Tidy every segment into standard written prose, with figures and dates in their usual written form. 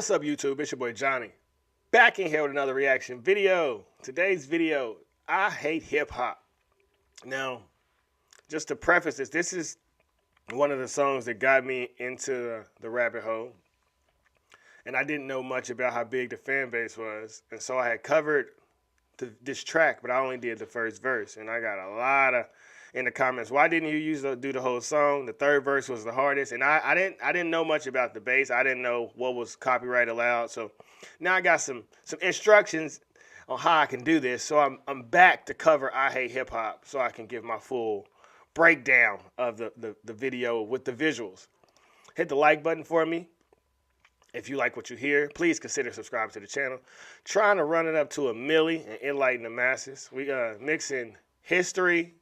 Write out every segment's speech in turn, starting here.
What's up, YouTube? It's your boy Johnny, back in here with another reaction video. Today's video, I hate hip hop. Now, just to preface this is one of the songs that got me into the rabbit hole. And I didn't know much about how big the fan base was. And so I had covered this track, but I only did the first verse. And I got a lot of in the comments, why didn't you do the whole song? The third verse was the hardest. And I didn't know much about the bass. I didn't know what was copyright allowed. So now I got some instructions on how I can do this. So I'm back to cover I Hate Hip Hop so I can give my full breakdown of the video with the visuals. Hit the like button for me. If you like what you hear, please consider subscribing to the channel. Trying to run it up to 1 million and enlighten the masses. We mixing history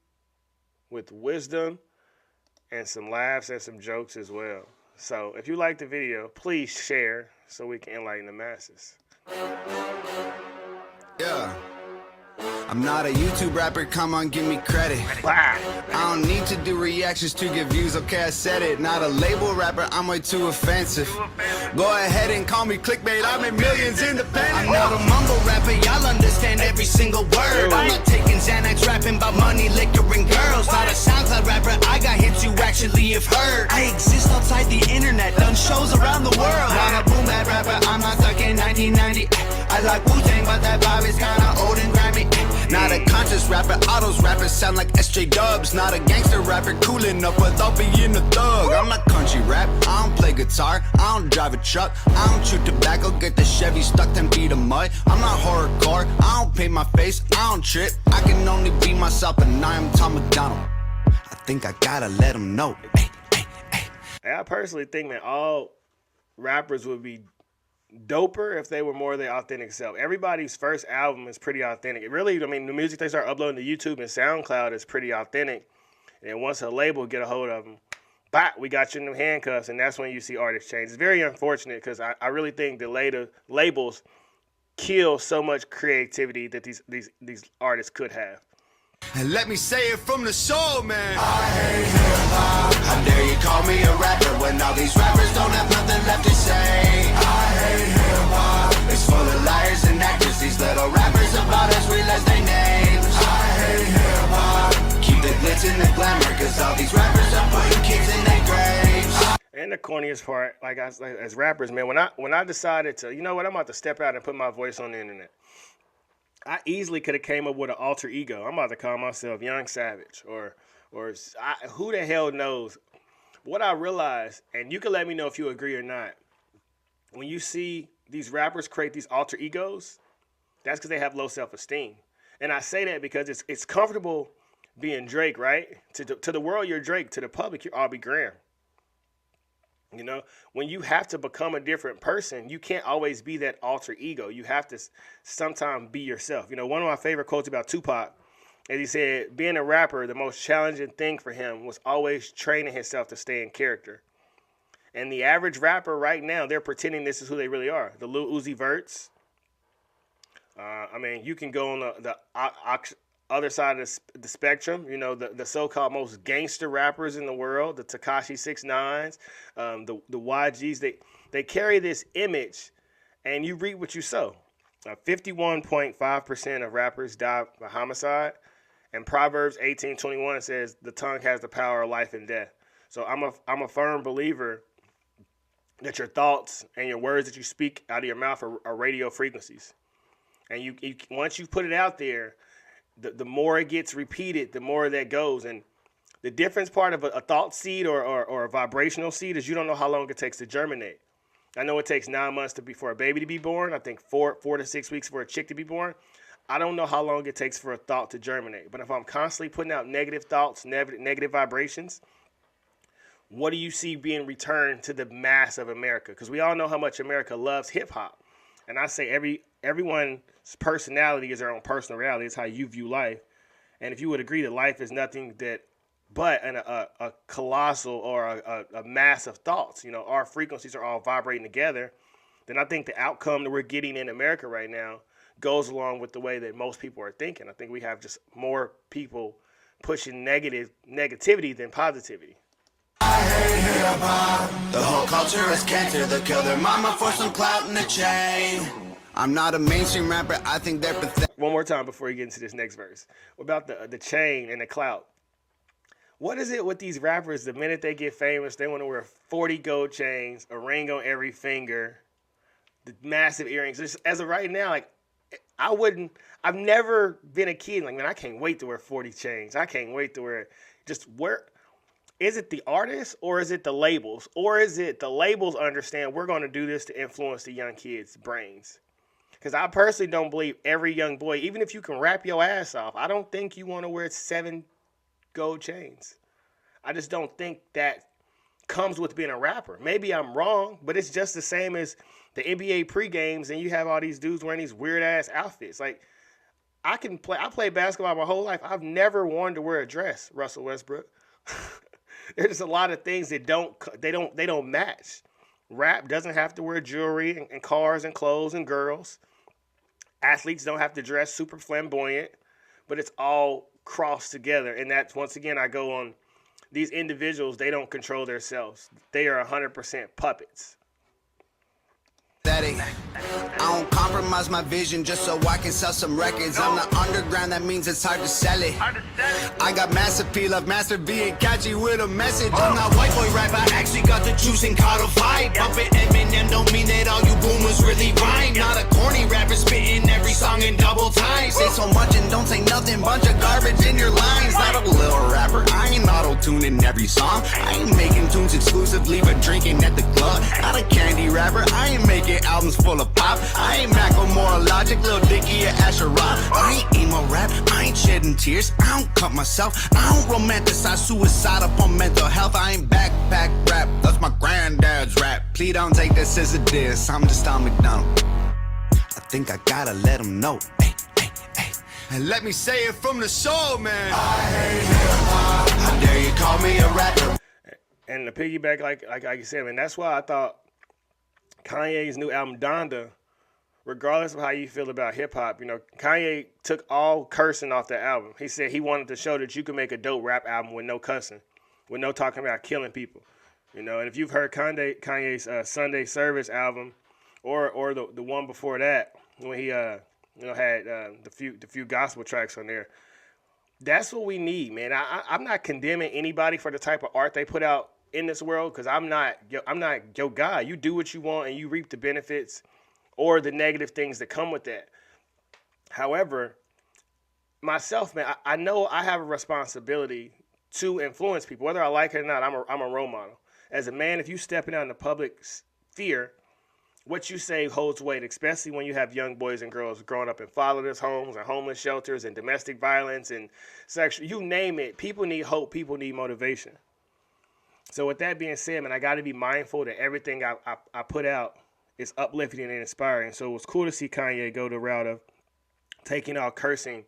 with wisdom and some laughs and some jokes as well. So if you like the video, please share so we can enlighten the masses. Yeah. I'm not a YouTube rapper, come on, give me credit. I don't need to do reactions to get views, okay, I said it. Not a label rapper, I'm way too offensive. Go ahead and call me clickbait, I made millions independent. I'm not a mumble rapper, y'all understand every single word. I'm not taking Xanax, rapping about money, liquor, and girls. Not a SoundCloud rapper, I got hits you actually have heard. I exist outside the internet, done shows around the world. Not a boom bap rapper, I'm not stuck in 1990. I like Wu-Tang, but that vibe is kinda old and grimy. Not a conscious rapper, autos rappers sound like SJ Dubs. Not a gangster rapper, cool enough without being a thug. I'm not country rap, I don't play guitar, I don't drive a truck, I don't chew tobacco, get the Chevy stuck 10 feet of mud. I'm not horrorcore, I don't paint my face, I don't trip. I can only be myself and I am Tom MacDonald. I think I gotta let them know. I personally think that all rappers would be doper if they were more their authentic self. Everybody's first album is pretty authentic. It really, I mean, the music they start uploading to YouTube and SoundCloud is pretty authentic. And once a label get a hold of them, bah, we got you in the handcuffs, and that's when you see artists change. It's very unfortunate because I really think the later labels kill so much creativity that these artists could have. And let me say it from the soul, man. I hate hip-hop. How dare you call me a rapper when all these rappers don't have nothing left to say? I hate hip-hop. It's full of liars and actors. These little rappers about as real as they names. I hate hip-hop. Keep the glitz and the glamour, cause all these rappers are putting kids in their graves. And the corniest part, like as rappers, man, when I decided to, you know what, I'm about to step out and put my voice on the internet. I easily could have came up with an alter ego. I'm about to call myself Young Savage or who the hell knows. What I realized, and you can let me know if you agree or not, when you see these rappers create these alter egos, that's because they have low self-esteem. And I say that because it's comfortable being Drake, right? To the world, you're Drake. To the public, you're Aubrey Graham. You know, when you have to become a different person, you can't always be that alter ego. You have to sometimes be yourself. You know, one of my favorite quotes about Tupac is he said, being a rapper, the most challenging thing for him was always training himself to stay in character. And the average rapper right now, they're pretending this is who they really are. The Lil Uzi Verts. I mean, you can go on the other side of the spectrum, you know, the so-called most gangster rappers in the world, the Tekashi 6ix9s, the YGs, they carry this image, and you reap what you sow. 51.5% of rappers die by homicide, and Proverbs 18:21 says the tongue has the power of life and death. So I'm a firm believer that your thoughts and your words that you speak out of your mouth are radio frequencies, and you once you put it out there, the more it gets repeated, the more that goes. And the difference part of a thought seed or a vibrational seed is you don't know how long it takes to germinate. I know it takes 9 months for a baby to be born. I think 4 to 6 weeks for a chick to be born. I don't know how long it takes for a thought to germinate. But if I'm constantly putting out negative thoughts, negative vibrations, what do you see being returned to the mass of America? Because we all know how much America loves hip-hop. And I say everyone's personality is their own personal reality. It's how you view life. And if you would agree that life is nothing but a colossal or a mass of thoughts, you know, our frequencies are all vibrating together, then I think the outcome that we're getting in America right now goes along with the way that most people are thinking. I think we have just more people pushing negativity than positivity. I hate hip-hop. The whole culture is cancer. They'll kill their mama for some clout in the chain. I'm not a mainstream rapper, I think they're pathetic. One more time before you get into this next verse. About the chain and the clout. What is it with these rappers, the minute they get famous, they want to wear 40 gold chains, a ring on every finger, the massive earrings. Just as of right now, like, I've never been a kid. Like, man, I can't wait to wear 40 chains. I can't wait to wear, is it the artist or is it the labels? Or is it the labels understand we're going to do this to influence the young kids' brains? Because I personally don't believe every young boy, even if you can rap your ass off, I don't think you want to wear 7 gold chains. I just don't think that comes with being a rapper. Maybe I'm wrong, but it's just the same as the NBA pre-games and you have all these dudes wearing these weird-ass outfits. Like, I played basketball my whole life. I've never wanted to wear a dress, Russell Westbrook. There's just a lot of things that don't match. Rap doesn't have to wear jewelry and cars and clothes and girls. Athletes don't have to dress super flamboyant, but it's all crossed together. And that's, once again, I go on, these individuals, they don't control themselves. They are 100% puppets. I don't compromise my vision just so I can sell some records. I'm the underground, that means it's hard to sell it. I got mass appeal of Master V and catchy with a message. I'm not white boy rap, I actually got the juice and caught a vibe. Bumping Eminem don't mean that all you boomers really rhyme. Not a corny rapper spitting every song in double time. Say so much and don't say nothing, bunch of garbage in your lines. Not a little rapper, I ain't auto-tuning every song. I ain't making tunes exclusively for drinking at the club. Not a candy rapper, I ain't making albums full of pop. I ain't Macklemore, Logic, Lil Dicky, or Asher Rock. I ain't emo rap, I ain't shedding tears. I don't cut myself, I don't romanticize suicide upon mental health. I ain't backpack rap, that's my granddad's rap. Please don't take this as a diss, I'm just Tom MacDonald. I think I gotta let him know. Hey, hey, hey. And let me say it from the soul, man. I hate hip-hop. How dare you call me a rapper? And the piggyback, like you said, man, that's why I thought Kanye's new album, Donda, regardless of how you feel about hip-hop, you know, Kanye took all cursing off the album. He said he wanted to show that you can make a dope rap album with no cussing, with no talking about killing people. You know, and if you've heard Kanye's Sunday Service album or the one before that, when he had the few gospel tracks on there, that's what we need, man. I'm not condemning anybody for the type of art they put out in this world, because I'm not your guy. You do what you want and you reap the benefits or the negative things that come with that. However, myself, man, I know I have a responsibility to influence people, whether I like it or not. I'm a role model. As a man, if you stepping out in the public sphere, what you say holds weight, especially when you have young boys and girls growing up in fatherless homes and homeless shelters and domestic violence and sexual, you name it. People need hope. People need motivation. So with that being said, man, I got to be mindful that everything I put out is uplifting and inspiring. So it was cool to see Kanye go the route of taking all cursing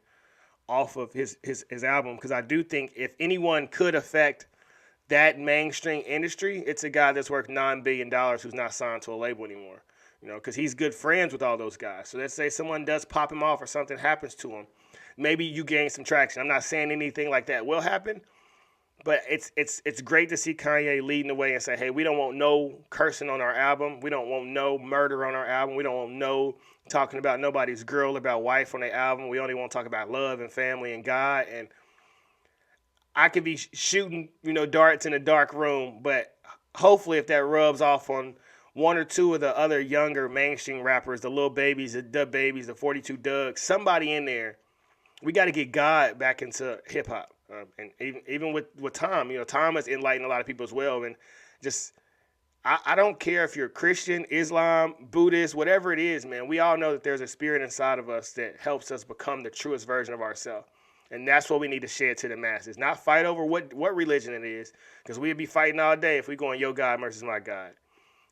off of his album, because I do think if anyone could affect that mainstream industry, it's a guy that's worth $9 billion who's not signed to a label anymore. You know, because he's good friends with all those guys. So let's say someone does pop him off or something happens to him. Maybe you gain some traction. I'm not saying anything like that will happen. But it's great to see Kanye leading the way and say, hey, we don't want no cursing on our album. We don't want no murder on our album. We don't want no talking about nobody's girl, about wife on their album. We only want to talk about love and family and God. And I could be shooting, darts in a dark room, but hopefully if that rubs off on one or two of the other younger mainstream rappers, the Lil Babies, the Dub Babies, the 42 Doug, somebody in there, we got to get God back into hip-hop. And even with Tom, Tom has enlightened a lot of people as well. And just, I don't care if you're Christian, Islam, Buddhist, whatever it is, man. We all know that there's a spirit inside of us that helps us become the truest version of ourselves. And that's what we need to share to the masses. Not fight over what religion it is, because we'd be fighting all day if we go on your God versus my God.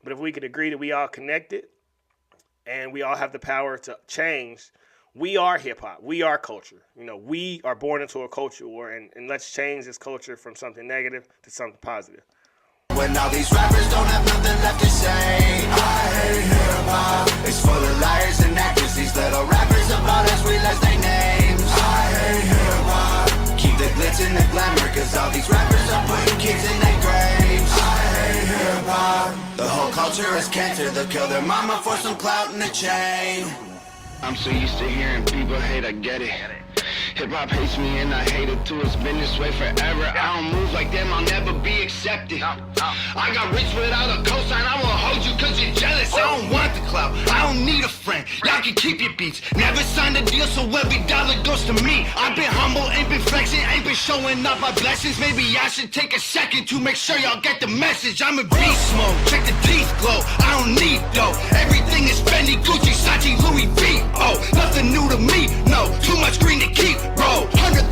But if we could agree that we all connected and we all have the power to change, we are hip-hop. We are culture. We are born into a culture war, and let's change this culture from something negative to something positive. When all these rappers don't have nothing left to say, I hate hip-hop. It's full of liars and actors. These little rappers about us realize their names. I hate hip-hop. Keep the glitz and the glamour, cause all these rappers are putting kids in their graves. culture is cancer. They'll kill their mama for some clout in a chain. I'm so used to hearing people hate, I get it. Hip-hop hates me and I hate it too. It's been this way forever. I don't move like them, I'll never be accepted. I got rich without a cosign. I won't hold you cause you're jealous. I don't want the clout, I don't need a friend. Y'all can keep your beats. Never signed a deal, so every dollar goes to me. I've been humble, ain't been flexing, ain't been showing off my blessings. Maybe I should take a second to make sure y'all get the message. I'm a beast mode, check the teeth glow. I don't need dough. Everything is Fendi, Gucci, Sachi, Louis V. Oh, nothing new to me, no. Too much green to keep, bro. $100,000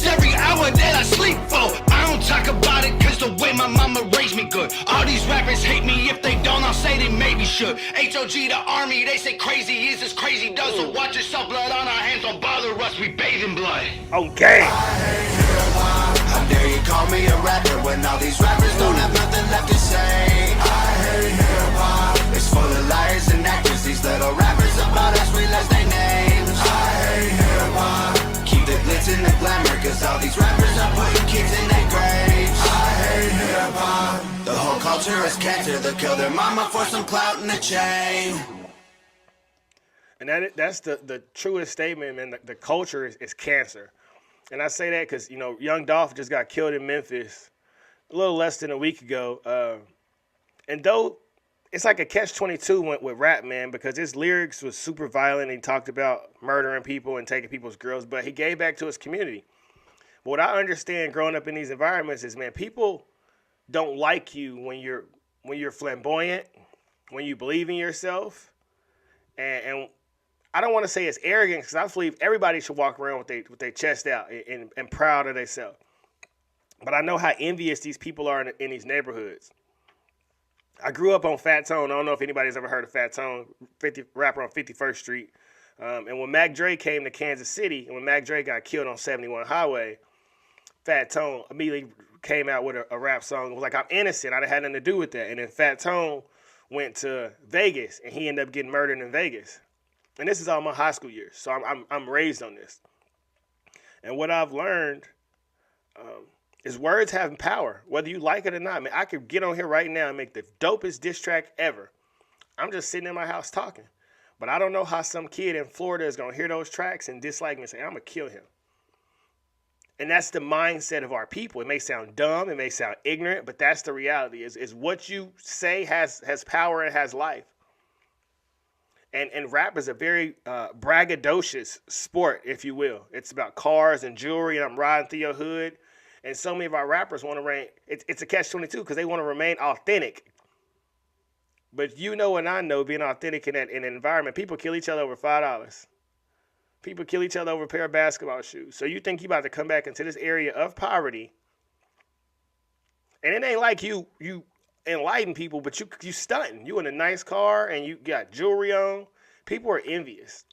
every hour that I sleep for. I don't talk about it cause the way my mama raised me good. All these rappers hate me, if they don't, I'll say they maybe should. HOG the army, they say crazy is as crazy does. So watch yourself, blood on our hands, don't bother us, we bathe in blood. Okay. How dare you call me a rapper when all these rappers don't have nothing left to say? I hate hip-hop. It's full of liars and actors. These little rappers about us, we less their names. I hate hip-hop. Keep the glitz and the glamour, cause all these rappers are putting kids in their graves. I hate hip-hop. The whole culture is cancer. They'll kill their mama for some clout in a chain. And that's the truest statement, man. The culture is cancer. And I say that because, you know, Young Dolph just got killed in Memphis a little less than a week ago. And though it's like a catch-22 with rap, man, because his lyrics was super violent. He talked about murdering people and taking people's girls, but he gave back to his community. But what I understand growing up in these environments is, man, people don't like you when you're flamboyant, when you believe in yourself. And I don't want to say it's arrogant because I believe everybody should walk around with their chest out and proud of themselves. But I know how envious these people are in these neighborhoods. I grew up on Fat Tone. I don't know if anybody's ever heard of Fat Tone, rapper on 51st Street. And when Mac Dre came to Kansas City, and when Mac Dre got killed on 71 Highway, Fat Tone immediately came out with a rap song. It was like, I'm innocent. I had nothing to do with that. And then Fat Tone went to Vegas, and he ended up getting murdered in Vegas. And this is all my high school years, so I'm raised on this. And what I've learned is words have power, whether you like it or not. I mean, I could get on here right now and make the dopest diss track ever. I'm just sitting in my house talking. But I don't know how some kid in Florida is going to hear those tracks and dislike me and say, I'm going to kill him. And that's the mindset of our people. It may sound dumb, it may sound ignorant, but that's the reality. Is what you say has power and has life. And rap is a very braggadocious sport, if you will. It's about cars and jewelry, and I'm riding through your hood. And so many of our rappers want to remain, it's a catch-22 because they want to remain authentic. But you know and I know, being authentic in an environment, people kill each other over $5. People kill each other over a pair of basketball shoes. So you think you about to come back into this area of poverty, and it ain't like you enlighten people, but you stunting. You in a nice car and you got jewelry on. People are envious.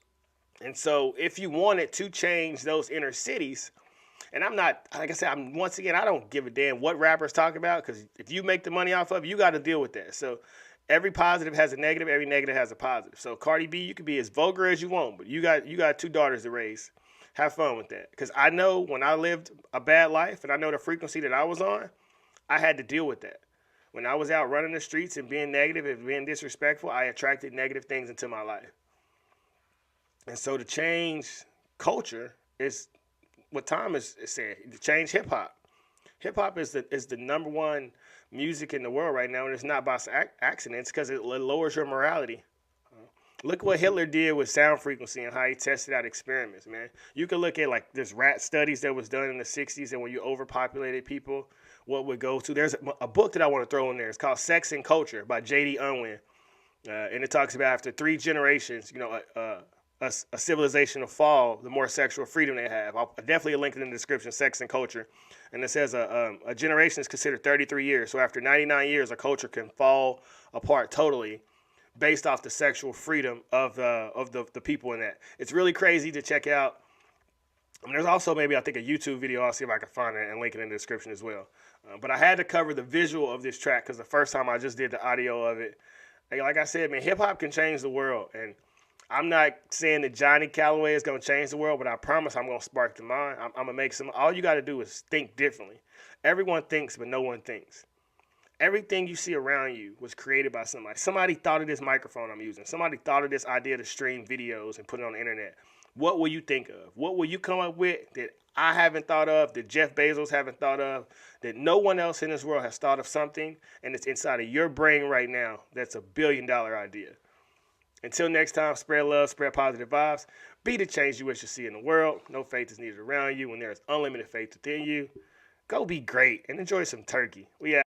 And so if you wanted to change those inner cities, and I'm not, like I said, I don't give a damn what rappers talk about, because if you make the money off of it, you got to deal with that. So every positive has a negative, every negative has a positive. So Cardi B, you can be as vulgar as you want, but you got 2 daughters to raise. Have fun with that. Because I know when I lived a bad life, and I know the frequency that I was on, I had to deal with that. When I was out running the streets and being negative and being disrespectful, I attracted negative things into my life. And so to change culture is what Tom is saying. To change hip-hop. Hip-hop is the number one music in the world right now, and it's not by accident. It's because it lowers your morality. Look what Hitler did with sound frequency and how he tested out experiments, man. You can look at like this rat studies that was done in the 60s, and when you overpopulated people, what would go to. There's a book that I want to throw in there. It's called Sex and Culture by J.D. Unwin. And it talks about after 3 generations, a civilization will fall, the more sexual freedom they have. I'll definitely link it in the description, Sex and Culture. And it says a generation is considered 33 years. So after 99 years, a culture can fall apart totally based off the sexual freedom of the people in that. It's really crazy to check out. And there's also maybe, I think, a YouTube video. I'll see if I can find it and link it in the description as well. But I had to cover the visual of this track because the first time I just did the audio of it. And like I said, man, hip-hop can change the world. And I'm not saying that Johnny Calloway is going to change the world, but I promise I'm going to spark the mind. I'm going to make some. All you got to do is think differently. Everyone thinks, but no one thinks. Everything you see around you was created by somebody. Somebody thought of this microphone I'm using. Somebody thought of this idea to stream videos and put it on the internet. What will you think of? What will you come up with that I haven't thought of, that Jeff Bezos haven't thought of, that no one else in this world has thought of something, and it's inside of your brain right now that's a $1 billion idea? Until next time, spread love, spread positive vibes. Be the change you wish to see in the world. No faith is needed around you when there is unlimited faith within you. Go be great and enjoy some turkey. We out.